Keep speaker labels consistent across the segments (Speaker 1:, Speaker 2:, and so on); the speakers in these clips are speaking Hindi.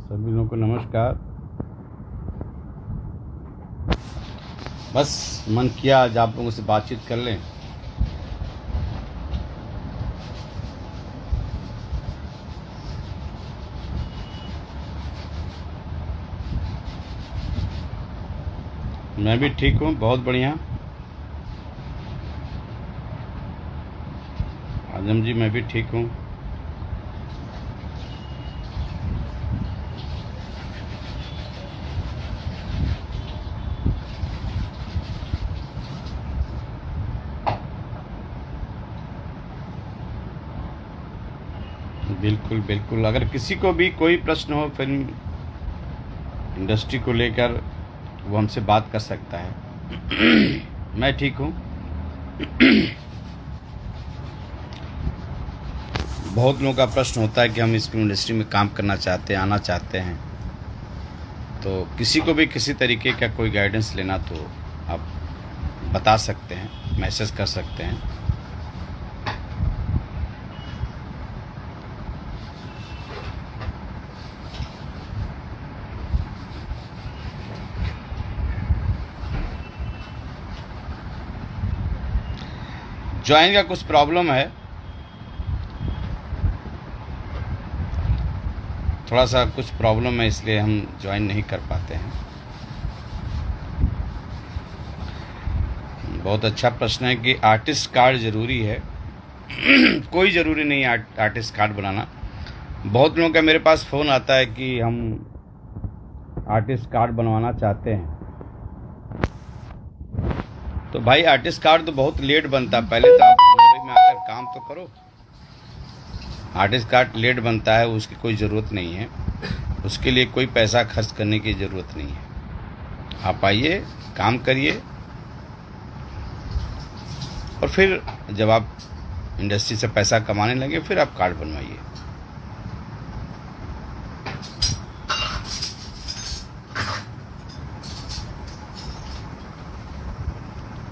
Speaker 1: सभी लोगों को नमस्कार। बस मन किया आज आप लोगों से बातचीत कर लें। मैं भी ठीक हूँ, बहुत बढ़िया। आजम जी मैं भी ठीक हूँ। बिल्कुल बिल्कुल, अगर किसी को भी कोई प्रश्न हो फिल्म इंडस्ट्री को लेकर वो हमसे बात कर सकता है। मैं ठीक हूँ। बहुत लोगों का प्रश्न होता है कि हम इस फिल्म इंडस्ट्री में काम करना चाहते हैं, आना चाहते हैं, तो किसी को भी किसी तरीके का कोई गाइडेंस लेना तो आप बता सकते हैं, मैसेज कर सकते हैं। ज्वाइन का कुछ प्रॉब्लम है, थोड़ा सा कुछ प्रॉब्लम है, इसलिए हम ज्वाइन नहीं कर पाते हैं। बहुत अच्छा प्रश्न है कि आर्टिस्ट कार्ड ज़रूरी है। कोई ज़रूरी नहीं है आर्टिस्ट कार्ड बनाना। बहुत लोगों का मेरे पास फ़ोन आता है कि हम आर्टिस्ट कार्ड बनवाना चाहते हैं। तो भाई आर्टिस्ट कार्ड तो बहुत लेट बनता है, पहले तो आप मुंबई में आकर काम तो करो। आर्टिस्ट कार्ड लेट बनता है, उसकी कोई ज़रूरत नहीं है, उसके लिए कोई पैसा खर्च करने की ज़रूरत नहीं है। आप आइए, काम करिए, और फिर जब आप इंडस्ट्री से पैसा कमाने लगे फिर आप कार्ड बनवाइए।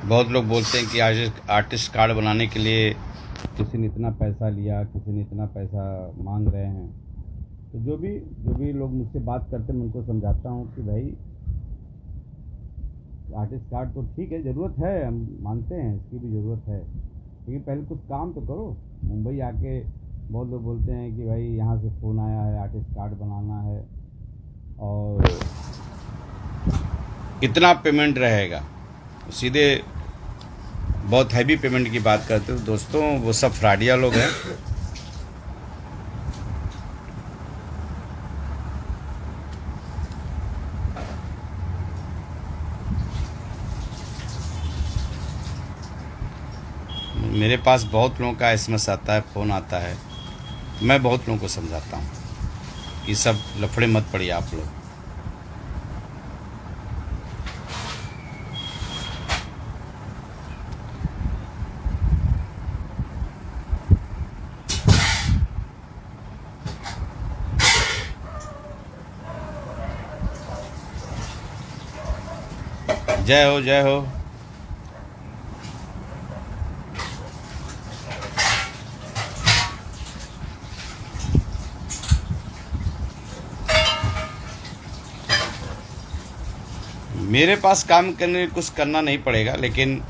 Speaker 1: बहुत लोग बोलते हैं कि आर्टिस्ट कार्ड बनाने के लिए किसी ने इतना पैसा लिया, किसी ने इतना पैसा मांग रहे हैं। तो जो भी लोग मुझसे बात करते हैं मैं उनको समझाता हूँ कि भाई आर्टिस्ट कार्ड तो ठीक है, ज़रूरत है, हम मानते हैं इसकी भी ज़रूरत है, लेकिन पहले कुछ काम तो करो। मुंबई आके बहुत लोग बोलते हैं कि भाई यहाँ से फ़ोन आया है, आर्टिस्ट कार्ड बनाना है और कितना पेमेंट रहेगा। सीधे बहुत हैवी पेमेंट की बात करते हो दोस्तों, वो सब फ्रॉडिया लोग हैं। मेरे पास बहुत लोगों का एसएमएस आता है, फ़ोन आता है, मैं बहुत लोगों को समझाता हूँ कि सब लफड़े मत पड़िए आप लोग। जय हो, जय हो। मेरे पास काम करने कुछ करना नहीं पड़ेगा, लेकिन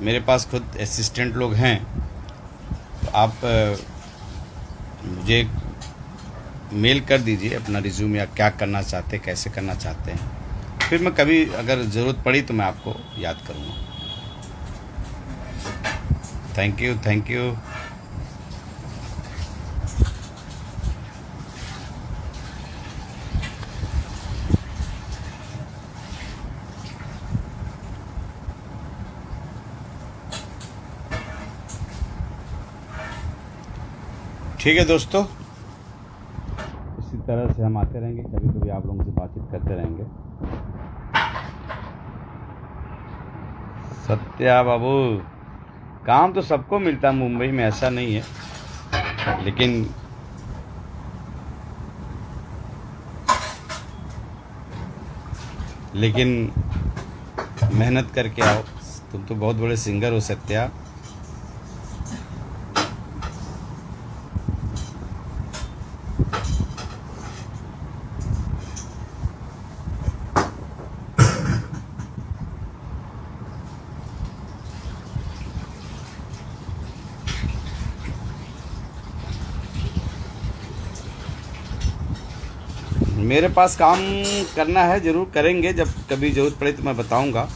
Speaker 1: मेरे पास खुद असिस्टेंट लोग हैं। तो आप मुझे मेल कर दीजिए अपना रिज्यूम या क्या करना चाहते हैं, कैसे करना चाहते हैं, फिर मैं कभी अगर ज़रूरत पड़ी तो मैं आपको याद करूँगा। Thank you, thank you. ठीक है दोस्तों, इसी तरह से हम आते रहेंगे, कभी कभी आप लोगों से बातचीत करते रहेंगे। सत्या बाबू, काम तो सबको मिलता है मुंबई में, ऐसा नहीं है, लेकिन मेहनत करके आओ। तुम तो बहुत बड़े सिंगर हो सत्या। मेरे पास काम करना है, ज़रूर करेंगे, जब कभी ज़रूरत पड़े तो मैं बताऊंगा।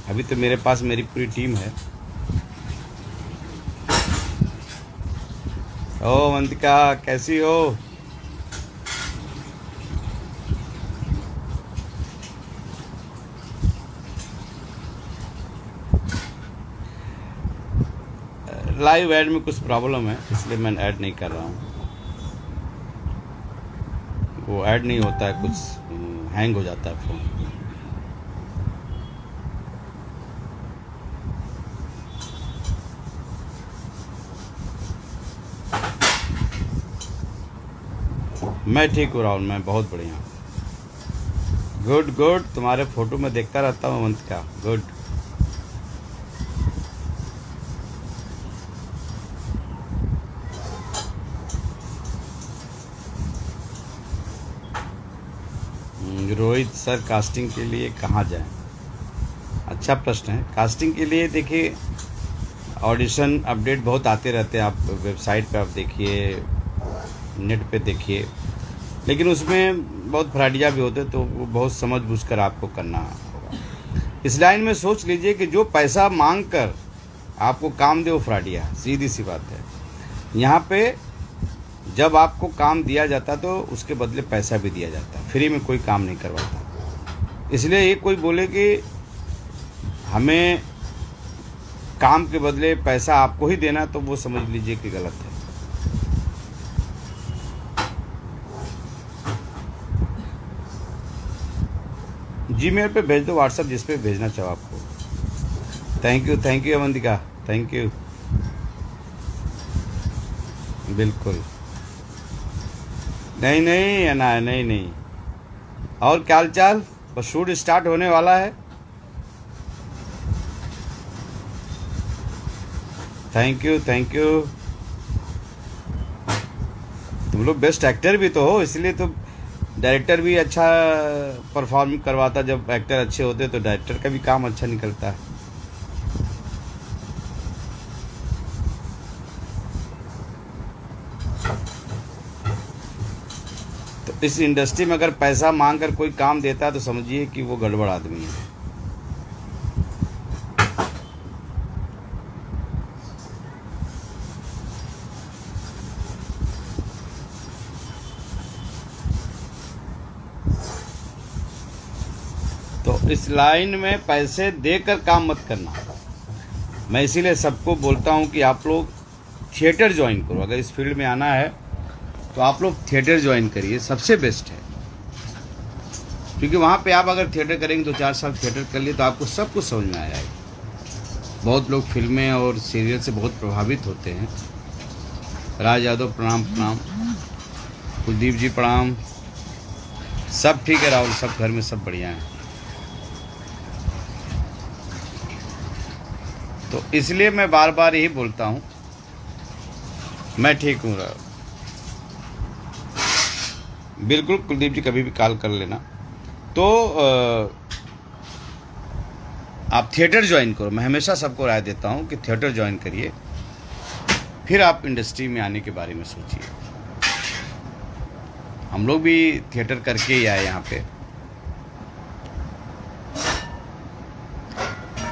Speaker 1: अभी तो मेरे पास मेरी पूरी टीम है। ओ वंतिका, कैसी हो? लाइव ऐड में कुछ प्रॉब्लम है, इसलिए मैं ऐड नहीं कर रहा हूँ। वो ऐड नहीं होता है, कुछ हैंग हो जाता है फ़ोन। मैं ठीक हूँ राहुल, मैं बहुत बढ़िया हूँ। गुड गुड, तुम्हारे फोटो में देखता रहता हूँ Vantika. Good. Rohit sir, casting के लिए कहाँ जाएं? अच्छा प्रश्न है। कास्टिंग के लिए देखिए, ऑडिशन अपडेट बहुत आते रहते हैं। आप वेबसाइट पे आप देखिए, नेट पे देखिए, लेकिन उसमें बहुत फ्रॉडिया भी होते हैं, तो वो बहुत समझ बूझ कर आपको करना होगा। इस लाइन में सोच लीजिए कि जो पैसा मांग कर आपको काम दे वो फ्रॉडिया है, सीधी सी बात है। यहाँ पे जब आपको काम दिया जाता तो उसके बदले पैसा भी दिया जाता, फ्री में कोई काम नहीं करवाता। इसलिए ये कोई बोले कि हमें काम के बदले पैसा आपको ही देना, तो वो समझ लीजिए कि गलत है। जीमेल पे भेज दो, व्हाट्सएप जिस पे भेजना चाहो आपको। Thank you Avantika, thank you. बिल्कुल नहीं नहीं अना, नहीं नहीं। और क्या हाल चाल? बस शूट स्टार्ट होने वाला है। Thank you thank you. तुम लोग बेस्ट एक्टर भी तो हो, इसलिए तो डायरेक्टर भी अच्छा परफॉर्म करवाता। जब एक्टर अच्छे होते तो डायरेक्टर का भी काम अच्छा निकलता है। तो इस इंडस्ट्री में अगर पैसा मांग कर कोई काम देता है तो समझिए कि वो गड़बड़ आदमी है। तो इस लाइन में पैसे देकर काम मत करना। मैं इसीलिए सबको बोलता हूँ कि आप लोग थिएटर ज्वाइन करो। अगर इस फील्ड में आना है तो आप लोग थिएटर ज्वाइन करिए, सबसे बेस्ट है। क्योंकि वहाँ पे आप अगर थिएटर करेंगे, 2-4 साल थिएटर कर लिए, तो आपको सब कुछ समझ में आ जाएगा। बहुत लोग फिल्में और सीरियल से बहुत प्रभावित होते हैं। राज यादव प्रणाम प्रणाम, कुलदीप जी प्रणाम। सब ठीक है राहुल, सब घर में सब बढ़िया है। तो इसलिए मैं बार बार यही बोलता हूँ, मैं ठीक हूँ राहुल। बिल्कुल कुलदीप जी, कभी भी कॉल कर लेना। तो आप थिएटर ज्वाइन करो। मैं हमेशा सबको राय देता हूँ कि थिएटर ज्वाइन करिए, फिर आप इंडस्ट्री में आने के बारे में सोचिए। हम लोग भी थिएटर करके ही आए यहाँ पे।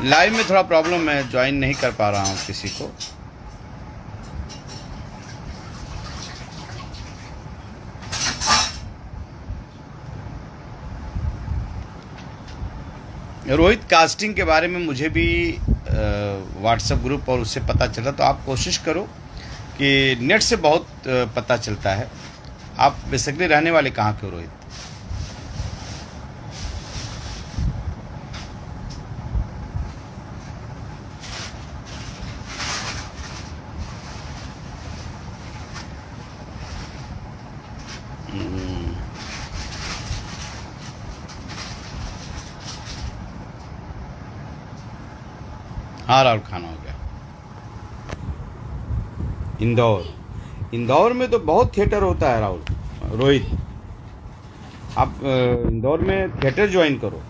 Speaker 1: लाइव में थोड़ा प्रॉब्लम है, ज्वाइन नहीं कर पा रहा हूँ किसी को। रोहित, कास्टिंग के बारे में मुझे भी व्हाट्सएप ग्रुप और उससे पता चला। तो आप कोशिश करो कि नेट से बहुत पता चलता है। आप बेसिकली रहने वाले कहाँ के हो रोहित? हाँ राहुल, खाना हो गया। इंदौर में तो बहुत थिएटर होता है राहुल। रोहित, आप इंदौर में थिएटर ज्वाइन करो।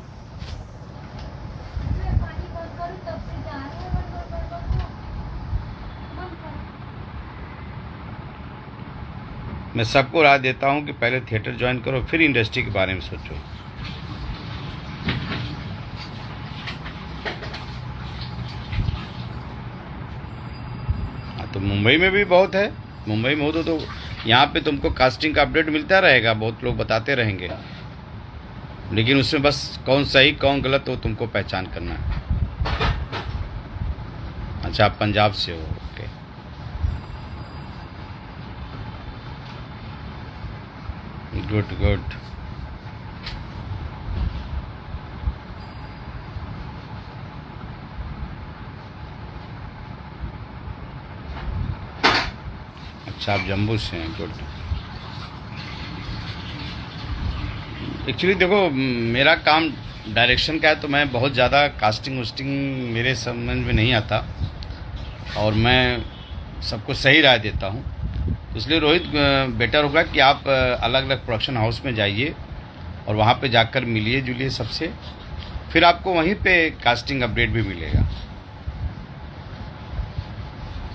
Speaker 1: मैं सबको राय देता हूँ कि पहले थिएटर ज्वाइन करो, फिर इंडस्ट्री के बारे में सोचो। हाँ, तो मुंबई में भी बहुत है, मुंबई में हो तो यहाँ पे तुमको कास्टिंग का अपडेट मिलता रहेगा, बहुत लोग बताते रहेंगे, लेकिन उसमें बस कौन सही कौन गलत वो तुमको पहचान करना है। अच्छा, आप पंजाब से हो, ओके। Good good. अच्छा, आप जम्मू से हैं, गुड। एक्चुअली देखो, मेरा काम डायरेक्शन का है, तो मैं बहुत ज़्यादा कास्टिंग वस्टिंग मेरे समझ में नहीं आता, और मैं सबको सही राय देता हूँ। इसलिए रोहित, बेटर होगा कि आप अलग अलग प्रोडक्शन हाउस में जाइए और वहाँ पे जाकर मिलिए जुलिए सबसे, फिर आपको वहीं पे कास्टिंग अपडेट भी मिलेगा।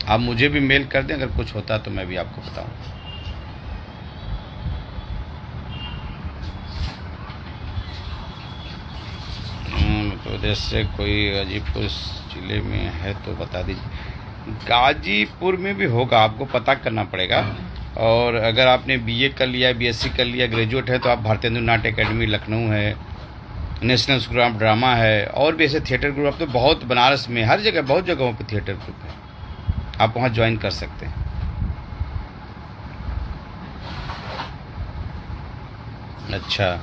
Speaker 1: आप मुझे भी मेल कर दें, अगर कुछ होता तो मैं भी आपको बताऊँ। प्रदेश से कोई गाजीपुर जिले में है तो बता दीजिए। गाजीपुर में भी होगा, आपको पता करना पड़ेगा। और अगर आपने बीए कर लिया, बीएससी कर लिया, ग्रेजुएट है, तो आप भारतेंदु नाट्य एकेडमी लखनऊ है, नेशनल स्कूल ऑफ ड्रामा है, और भी ऐसे थिएटर ग्रुप अब तो बहुत बनारस में, हर जगह बहुत जगहों पे थिएटर ग्रुप है, आप वहाँ ज्वाइन कर सकते हैं। अच्छा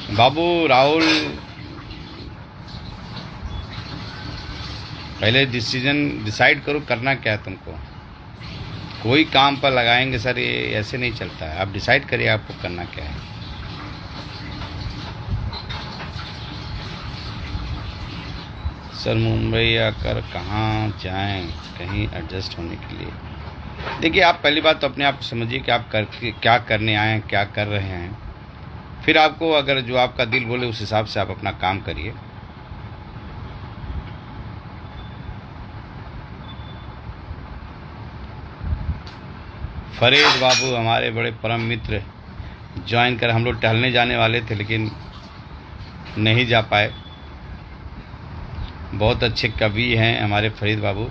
Speaker 1: बाबू राहुल, पहले डिसाइड करो करना क्या है तुमको। कोई काम पर लगाएंगे सर, ये ऐसे नहीं चलता है। आप डिसाइड करिए आपको करना क्या है। सर मुंबई आकर कहाँ जाएं कहीं एडजस्ट होने के लिए? देखिए, आप पहली बात तो अपने आप समझिए कि आप क्या करने आए हैं, क्या कर रहे हैं। फिर आपको अगर जो आपका दिल बोले उस हिसाब से आप अपना काम करिए। फरीद बाबू हमारे बड़े परम मित्र, ज्वाइन कर, हम लोग टहलने जाने वाले थे लेकिन नहीं जा पाए। बहुत अच्छे कवि हैं हमारे फरीद बाबू,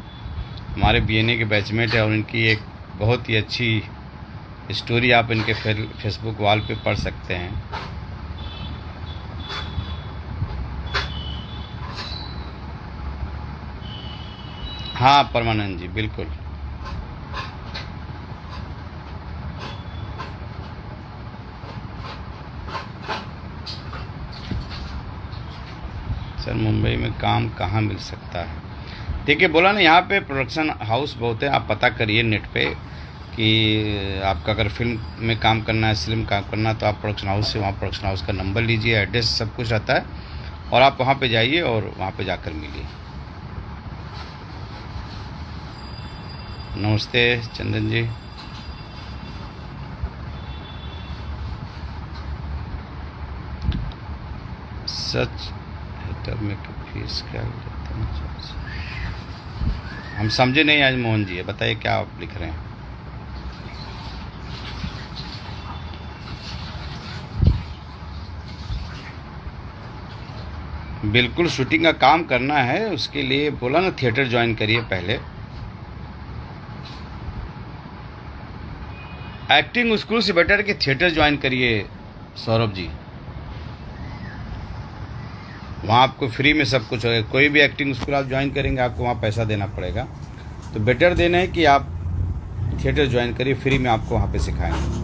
Speaker 1: हमारे बीएनए के बैचमेट है, और इनकी एक बहुत ही अच्छी स्टोरी आप इनके फेसबुक वॉल पे पढ़ सकते हैं। हाँ परमानंद जी, बिल्कुल। सर मुंबई में काम कहाँ मिल सकता है? देखिए, बोला ना, यहाँ पे प्रोडक्शन हाउस बहुत है, आप पता करिए नेट पे कि आपका अगर फिल्म में काम करना है, फिल्म काम करना है, तो आप प्रोडक्शन हाउस से, वहाँ प्रोडक्शन हाउस का नंबर लीजिए, एड्रेस सब कुछ रहता है, और आप वहाँ पे जाइए और वहाँ पे जाकर मिलिए। नमस्ते चंदन जी। सच तब में फीस क्या लेते हैं? हम समझे नहीं आज मोहन जी, बताइए क्या आप लिख रहे हैं। बिल्कुल, शूटिंग का काम करना है, उसके लिए बोला ना थिएटर ज्वाइन करिए पहले। एक्टिंग स्कूल से बेटर कि थिएटर ज्वाइन करिए सौरभ जी, वहाँ आपको फ्री में सब कुछ होगा। कोई भी एक्टिंग स्कूल आप ज्वाइन करेंगे आपको वहाँ पैसा देना पड़ेगा, तो बेटर देना है कि आप थिएटर ज्वाइन करिए, फ्री में आपको वहाँ पे सिखाएंगे।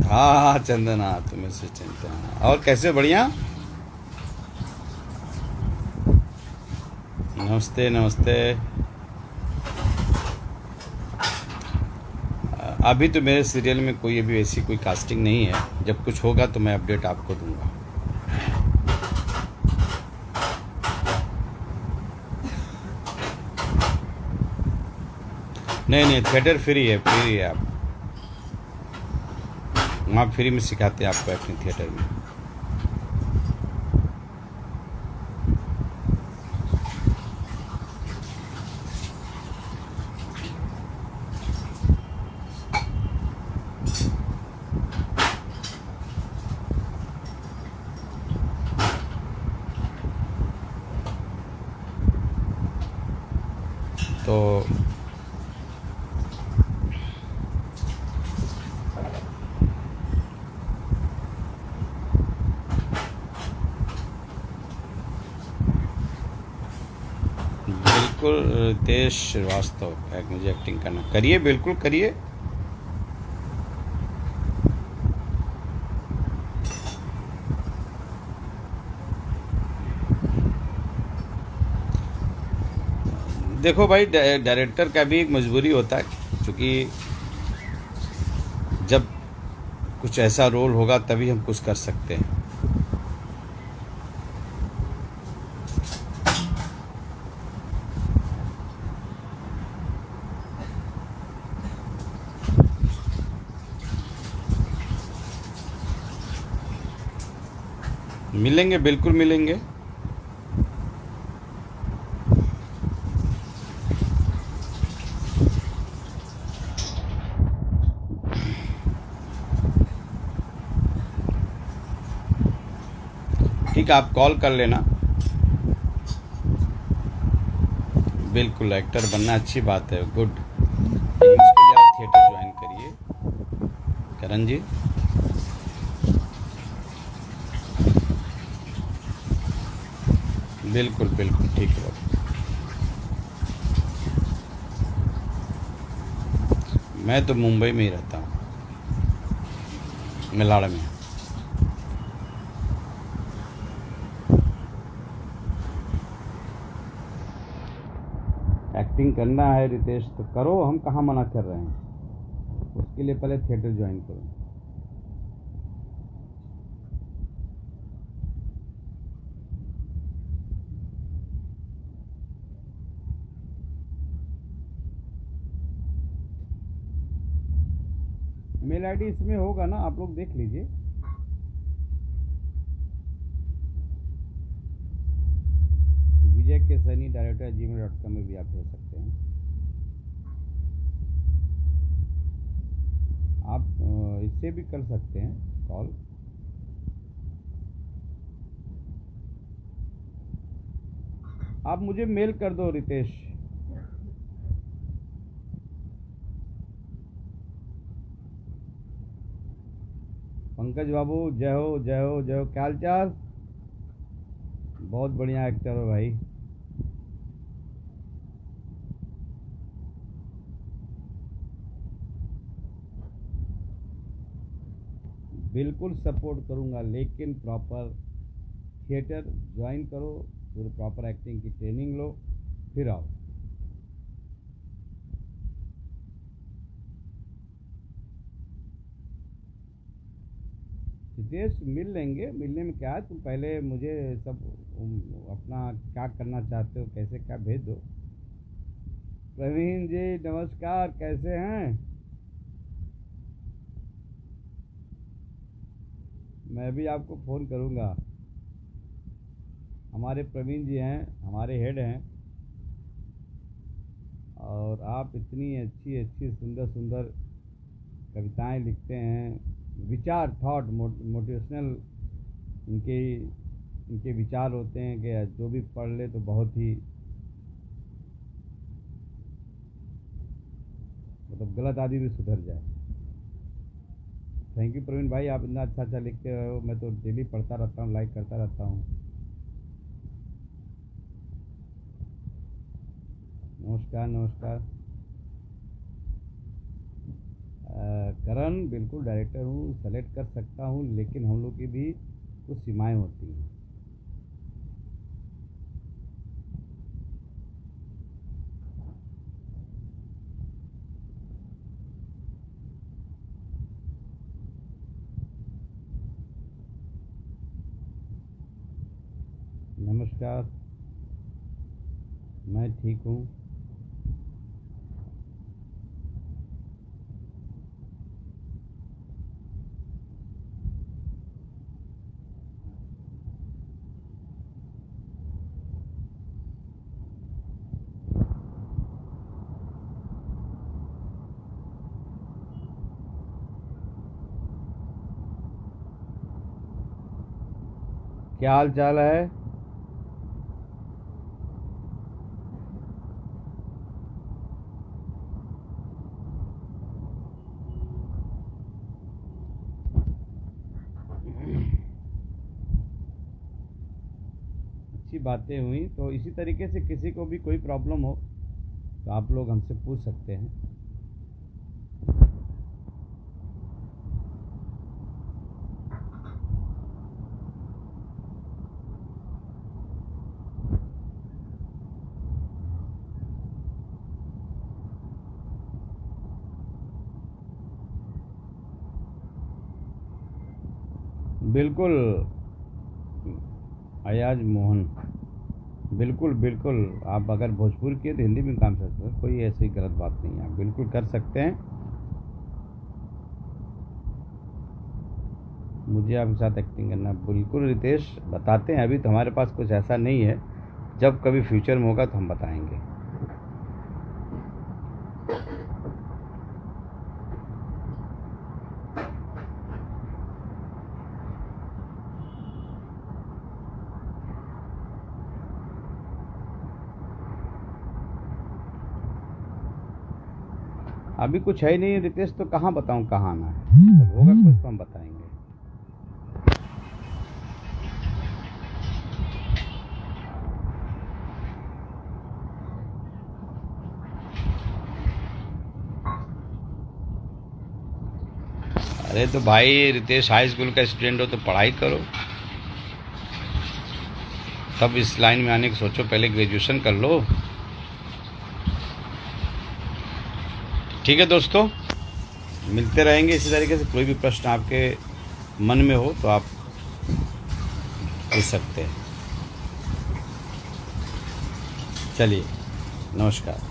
Speaker 1: हाँ चंदन, हाँ तुम्हें से चिंता। और कैसे? बढ़िया। नमस्ते नमस्ते। अभी तो मेरे सीरियल में कोई अभी ऐसी कोई कास्टिंग नहीं है, जब कुछ होगा तो मैं अपडेट आपको दूंगा। नहीं नहीं, थिएटर फ्री है आप, वहाँ फ्री में सिखाते हैं आपको एक्टिंग थिएटर में। तो बिल्कुल रितेश श्रीवास्तव, मुझे एक्टिंग करना, करिए बिल्कुल करिए। देखो भाई, डायरेक्टर का भी एक मजबूरी होता है, क्योंकि जब कुछ ऐसा रोल होगा तभी हम कुछ कर सकते हैं। मिलेंगे, बिल्कुल मिलेंगे। ठीक है, आप कॉल कर लेना। बिल्कुल, एक्टर बनना अच्छी बात है, गुड। लेकिन उसके लिए आप थिएटर ज्वाइन करिए करण जी। बिल्कुल बिल्कुल, ठीक है बाबू। मैं तो मुंबई में ही रहता हूँ, मिलाड़ में। एक्टिंग करना है रितेश तो करो, हम कहाँ मना कर रहे हैं। उसके लिए पहले थिएटर ज्वाइन करो। मेल आईडी इसमें होगा ना, आप लोग देख लीजिए। विजय के सैनी डायरेक्टर@gmail.com में भी आप भेज सकते हैं। आप इससे भी कर सकते हैं कॉल। आप मुझे मेल कर दो रितेश। पंकज बाबू, जय हो जय हो जय हो, क्या हाल चाल। बहुत बढ़िया एक्टर हो भाई। बिल्कुल सपोर्ट करूंगा, लेकिन प्रॉपर थिएटर ज्वाइन करो, पूरे प्रॉपर एक्टिंग की ट्रेनिंग लो, फिर आओ। सिद्धेश मिल लेंगे, मिलने में क्या है, तुम पहले मुझे सब अपना क्या करना चाहते हो, कैसे क्या भेज दो। प्रवीण जी नमस्कार, कैसे हैं। मैं भी आपको फ़ोन करूंगा। हमारे प्रवीण जी हैं, हमारे हेड हैं। और आप इतनी अच्छी अच्छी सुंदर सुंदर कविताएं लिखते हैं, विचार थॉट मोटिवेशनल इनके इनके विचार होते हैं कि जो भी पढ़ ले तो बहुत ही मतलब गलत आदमी भी सुधर जाए। थैंक यू प्रवीण भाई, आप इतना अच्छा अच्छा लिखते हो, मैं तो डेली पढ़ता रहता हूँ, लाइक करता रहता हूँ। नमस्कार नमस्कार। करण, बिल्कुल डायरेक्टर हूँ, सेलेक्ट कर सकता हूँ, लेकिन हम लोग की भी कुछ सीमाएं होती हैं। नमस्कार, मैं ठीक हूँ। क्या हाल चाल है? अच्छी बातें हुई। तो इसी तरीके से किसी को भी कोई प्रॉब्लम हो तो आप लोग हमसे पूछ सकते हैं। बिल्कुल अयाज मोहन, बिल्कुल बिल्कुल। आप अगर भोजपुरी किए तो हिंदी में काम कर सकते हैं, कोई ऐसी गलत बात नहीं है, आप बिल्कुल कर सकते हैं। मुझे आपके साथ एक्टिंग करना बिल्कुल रितेश बताते हैं। अभी तो हमारे पास कुछ ऐसा नहीं है, जब कभी फ्यूचर में होगा तो हम बताएंगे। अभी कुछ है ही नहीं रितेश, तो कहाँ बताऊँ कहाँ आना है। जब होगा कुछ तो हम बताएंगे। अरे तो भाई रितेश हाई स्कूल का स्टूडेंट हो तो पढ़ाई करो, तब इस लाइन में आने की सोचो। पहले ग्रेजुएशन कर लो। ठीक है दोस्तों, मिलते रहेंगे इसी तरीके से। कोई भी प्रश्न आपके मन में हो तो आप पूछ सकते हैं। चलिए, नमस्कार।